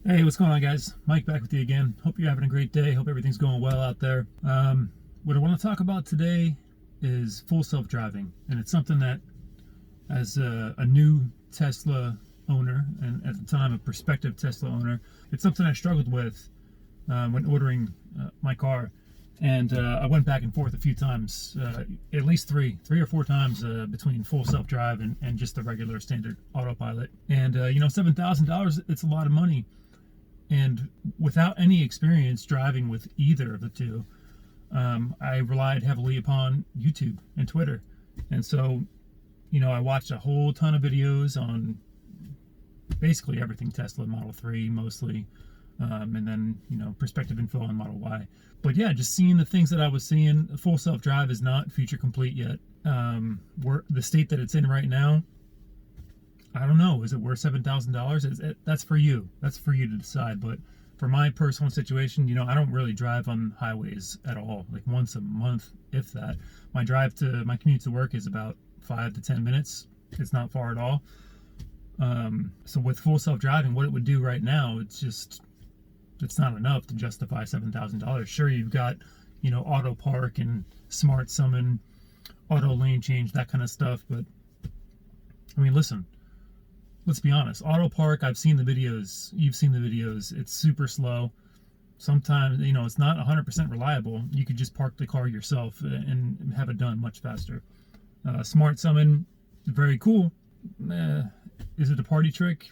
Hey, what's going on, guys? Mike back with you again. Hope you're having a great day. Hope everything's going well out there. What I want to talk about today is full self-driving, and it's something that, as a new Tesla owner, and at the time a prospective Tesla owner, it's something I struggled with when ordering my car, and I went back and forth a few times, at least three or four times between full self-drive and just the regular standard autopilot. And $7,000, it's a lot of money. And without any experience driving with either of the two, I relied heavily upon YouTube and Twitter. And so, I watched a whole ton of videos on basically everything Tesla, Model 3 mostly, and then, perspective info on Model Y. But yeah, just seeing the things that I was seeing, full self-drive is not feature complete yet. The state that it's in right now, I don't know. Is it worth $7,000? That's for you. That's for you to decide. But for my personal situation, I don't really drive on highways at all. Like once a month, if that. My commute to work is about 5 to 10 minutes. It's not far at all. So with full self-driving, what it would do right now, it's not enough to justify $7,000. Sure, you've got, auto park and smart summon, auto lane change, that kind of stuff. But I mean, listen. Let's be honest, auto park, I've seen the videos, you've seen the videos, it's super slow. Sometimes, it's not 100% reliable. You could just park the car yourself and have it done much faster. Smart summon, very cool. Is it a party trick?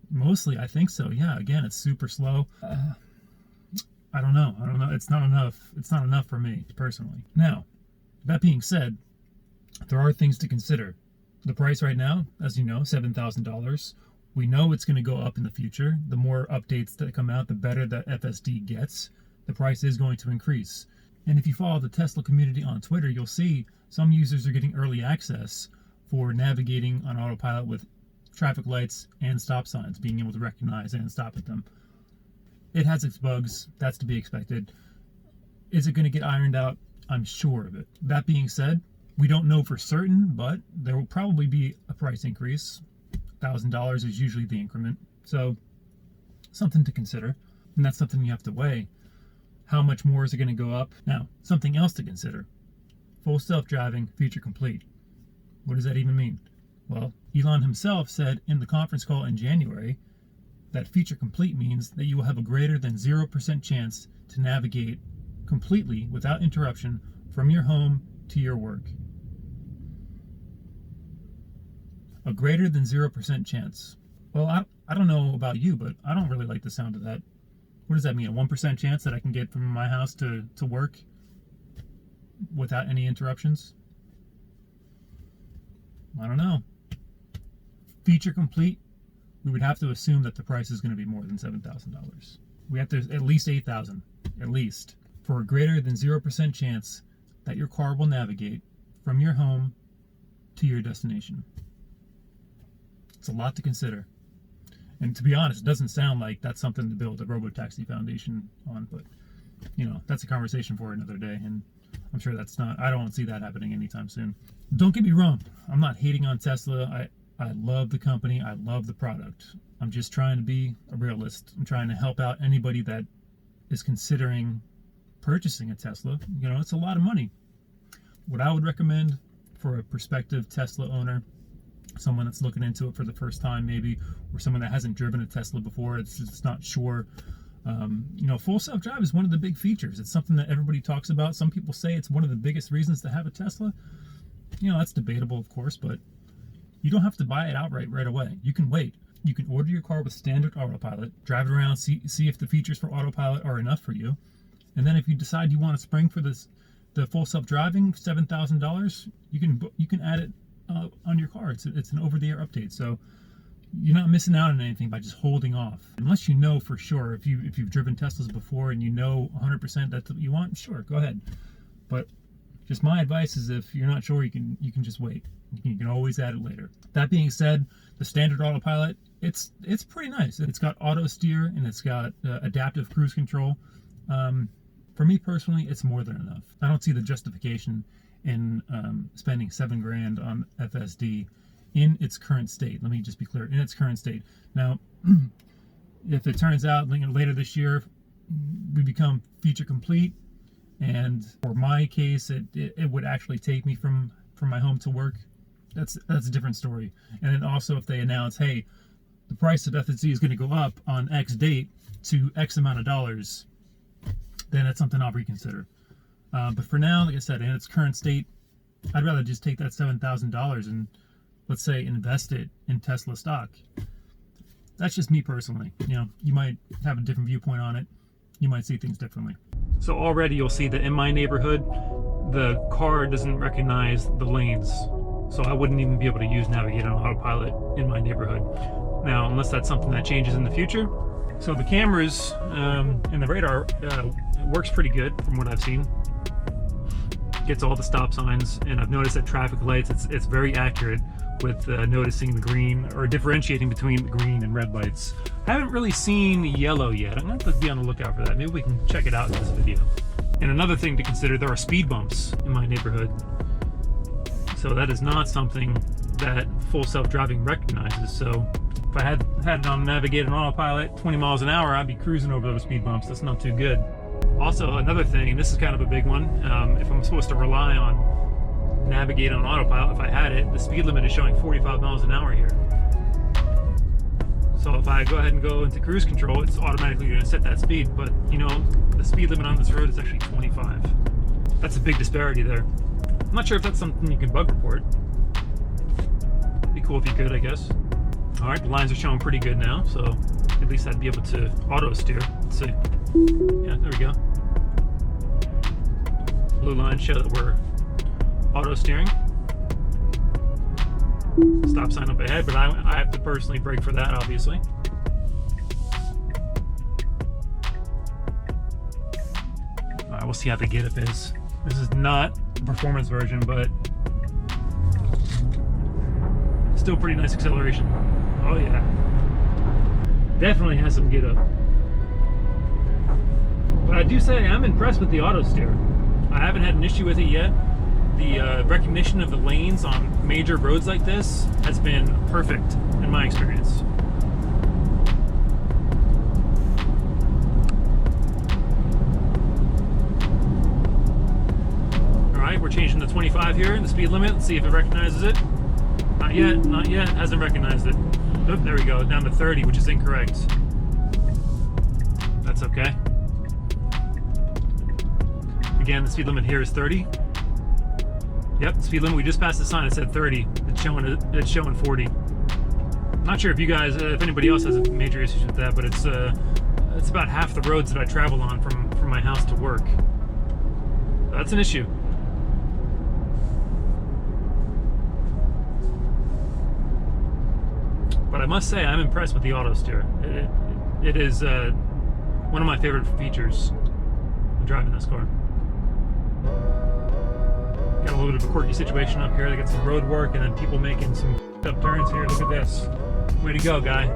Mostly, I think so. Yeah, again, it's super slow. I don't know. It's not enough for me, personally. Now, that being said, there are things to consider. The price right now, as you know, $7,000. We know it's going to go up in the future. The more updates that come out, the better the FSD gets. The price is going to increase. And if you follow the Tesla community on Twitter, you'll see some users are getting early access for navigating on autopilot with traffic lights and stop signs, being able to recognize and stop at them. It has its bugs. That's to be expected. Is it going to get ironed out? I'm sure of it. That being said, we don't know for certain, but there will probably be a price increase. $1,000 is usually the increment. So something to consider. And that's something you have to weigh. How much more is it going to go up? Now, something else to consider. Full self-driving, feature complete. What does that even mean? Well, Elon himself said in the conference call in January that feature complete means that you will have a greater than 0% chance to navigate completely without interruption from your home to your work. A greater than 0% chance. Well, I don't know about you, but I don't really like the sound of that. What does that mean? A 1% chance that I can get from my house to work without any interruptions? I don't know. Feature complete, we would have to assume that the price is going to be more than $7,000. We have to at least $8,000, at least, for a greater than 0% chance that your car will navigate from your home to your destination. It's a lot to consider. And to be honest, it doesn't sound like that's something to build a robotaxi foundation on, but that's a conversation for another day, and I'm sure I don't see that happening anytime soon. Don't get me wrong, I'm not hating on Tesla. I love the company, I love the product. I'm just trying to be a realist. I'm trying to help out anybody that is considering purchasing a Tesla. It's a lot of money. What I would recommend for a prospective Tesla owner, someone that's looking into it for the first time maybe, or someone that hasn't driven a Tesla before, it's just not sure. Full self-drive is one of the big features. It's something that everybody talks about. Some people say it's one of the biggest reasons to have a Tesla. That's debatable, of course, but you don't have to buy it outright right away. You can wait. You can order your car with standard autopilot, drive it around, see if the features for autopilot are enough for you. And then if you decide you want to spring for the full self-driving, $7,000, you can add it on your car. It's an over-the-air update, so you're not missing out on anything by just holding off. Unless you know for sure, if you've driven Teslas before and you know 100% that's what you want, sure, go ahead. But just my advice is, if you're not sure, you can just wait. You can always add it later. That being said, the standard autopilot, it's pretty nice. It's got auto steer and it's got adaptive cruise control. For me personally, it's more than enough. I don't see the justification in spending $7,000 on FSD in its current state. Let me just be clear, in its current state. Now, if it turns out later this year we become feature complete, and for my case it would actually take me from my home to work, that's a different story. And then also if they announce, hey, the price of FSD is going to go up on X date to X amount of dollars, then that's something I'll reconsider. But for now, like I said, in its current state, I'd rather just take that $7,000 and, let's say, invest it in Tesla stock. That's just me personally. You know, you might have a different viewpoint on it. You might see things differently. So already you'll see that in my neighborhood, the car doesn't recognize the lanes. So I wouldn't even be able to use Navigate on Autopilot in my neighborhood. Now, unless that's something that changes in the future. So the cameras and the radar works pretty good from what I've seen. Gets all the stop signs, and I've noticed that traffic lights, it's very accurate with noticing the green, or differentiating between the green and red lights. I haven't really seen yellow yet. I'm going to have to be on the lookout for that. Maybe we can check it out in this video. And another thing to consider, there are speed bumps in my neighborhood. So that is not something that full self-driving recognizes. So if I had it on Navigate and Autopilot 20 miles an hour, I'd be cruising over those speed bumps. That's not too good. Also, another thing, and this is kind of a big one, if I'm supposed to rely on Navigate on Autopilot, if I had it, the speed limit is showing 45 miles an hour here. So if I go ahead and go into cruise control, it's automatically going to set that speed, but you know, the speed limit on this road is actually 25. That's a big disparity there. I'm not sure if that's something you can bug report. It'd be cool if you could, I guess. All right, the lines are showing pretty good now, so at least I'd be able to auto steer. Let's see. Yeah, there we go. Blue lines show that we're auto steering. Stop sign up ahead, but I have to personally brake for that, obviously. All right, we'll see how the get up is. This is not the performance version, but still pretty nice acceleration. Oh yeah, definitely has some get up. But I do say I'm impressed with the auto steer. I haven't had an issue with it yet. The recognition of the lanes on major roads like this has been perfect in my experience. Alright, we're changing to 25 here, the speed limit. Let's see if it recognizes it. Not yet, not yet, hasn't recognized it. Oop, there we go, down to 30, which is incorrect. That's okay. Again, the speed limit here is 30. Yep, speed limit, we just passed the sign, it said 30. It's showing 40. Not sure if you guys, if anybody else has major issues with that, but it's about half the roads that I travel on from my house to work. That's an issue. But I must say, I'm impressed with the auto steer. It is one of my favorite features of driving this car. Got a little bit of a quirky situation up here. They got some road work and then people making some up turns here. Look at this. Way to go, guy.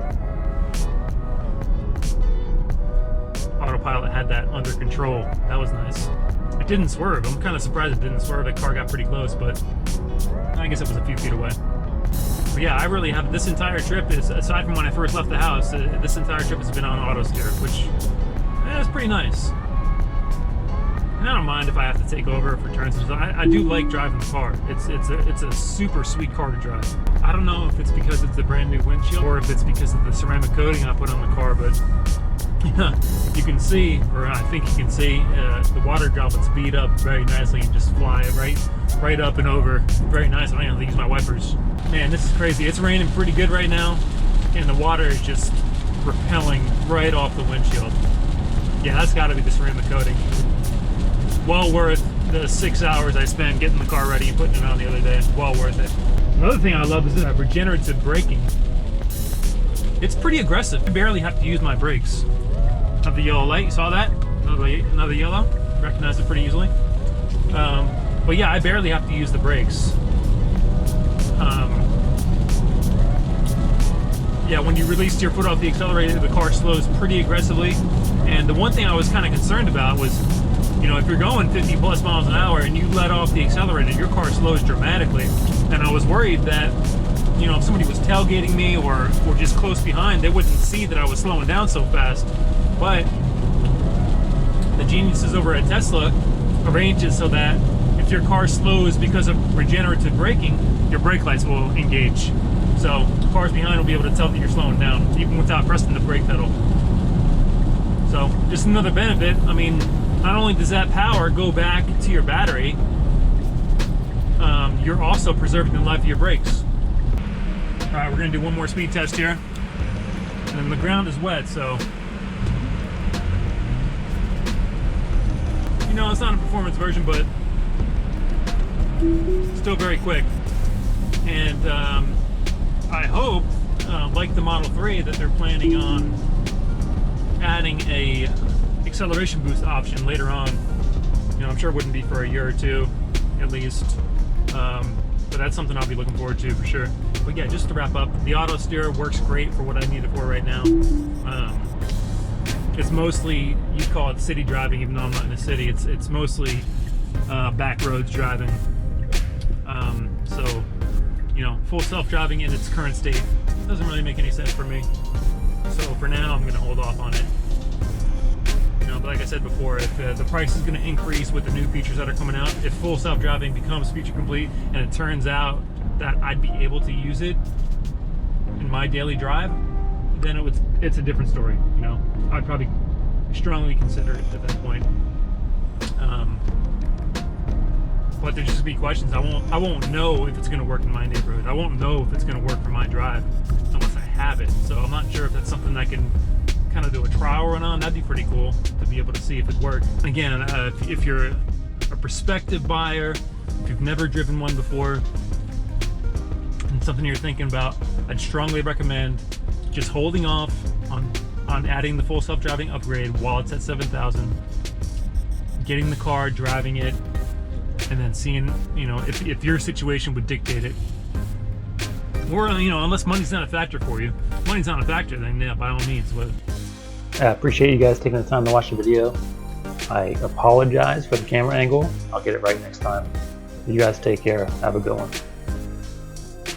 Autopilot had that under control. That was nice. It didn't swerve. I'm kind of surprised it didn't swerve. That car got pretty close, but I guess it was a few feet away. But yeah, I really have, this entire trip is, aside from when I first left the house, this entire trip has been on auto steer, which is pretty nice. And I don't mind if I have to take over for turns. I do like driving the car. It's a super sweet car to drive. I don't know if it's because it's a brand new windshield or if it's because of the ceramic coating I put on the car, but yeah, you can see, or I think you can see, the water droplets speed up very nicely and just fly right up and over. Very nice. I don't have to use my wipers. Man, this is crazy. It's raining pretty good right now, and the water is just repelling right off the windshield. Yeah, that's got to be the ceramic coating. Well worth the 6 hours I spent getting the car ready and putting it on the other day. Well worth it. Another thing I love is regenerative braking. It's pretty aggressive. I barely have to use my brakes. Have the yellow light, you saw that? Another yellow. Recognize it pretty easily. But yeah, I barely have to use the brakes. Yeah, when you release your foot off the accelerator, the car slows pretty aggressively. And the one thing I was kind of concerned about was, you know, if you're going 50 plus miles an hour and you let off the accelerator, your car slows dramatically. And I was worried that you know, if somebody was tailgating me or just close behind, they wouldn't see that I was slowing down so fast. But the geniuses over at Tesla arrange it so that if your car slows because of regenerative braking, your brake lights will engage. So cars behind will be able to tell that you're slowing down, even without pressing the brake pedal. So just another benefit. I mean, not only does that power go back to your battery, you're also preserving the life of your brakes. All right, we're gonna do one more speed test here. And then the ground is wet, so you know, it's not a performance version, but still very quick. And I hope, like the Model 3, that they're planning on adding a acceleration boost option later on. You know, I'm sure it wouldn't be for a year or two, at least. But that's something I'll be looking forward to for sure. But yeah, just to wrap up, the auto steer works great for what I need it for right now. It's mostly, you call it city driving, even though I'm not in a city. It's mostly back roads driving. So, you know, full self-driving in its current state doesn't really make any sense for me. So for now, I'm going to hold off on it. You know, but like I said before, if the price is going to increase with the new features that are coming out, if full self-driving becomes feature complete, and it turns out that I'd be able to use it in my daily drive, then it's a different story. You know, I'd probably strongly consider it at that point. But there's just be questions. I won't know if it's going to work in my neighborhood. I won't know if it's going to work for my drive unless I have it. So I'm not sure if that's something I can kind of do a trial run on. That'd be pretty cool to be able to see if it works. Again, if you're a prospective buyer, if you've never driven one before, and something you're thinking about, I'd strongly recommend just holding off on adding the full self-driving upgrade while it's at 7,000, getting the car, driving it, and then seeing, you know, if your situation would dictate it. Or, you know, unless money's not a factor for you. If money's not a factor, then yeah, by all means. I appreciate you guys taking the time to watch the video. I apologize for the camera angle. I'll get it right next time. You guys take care. Have a good one.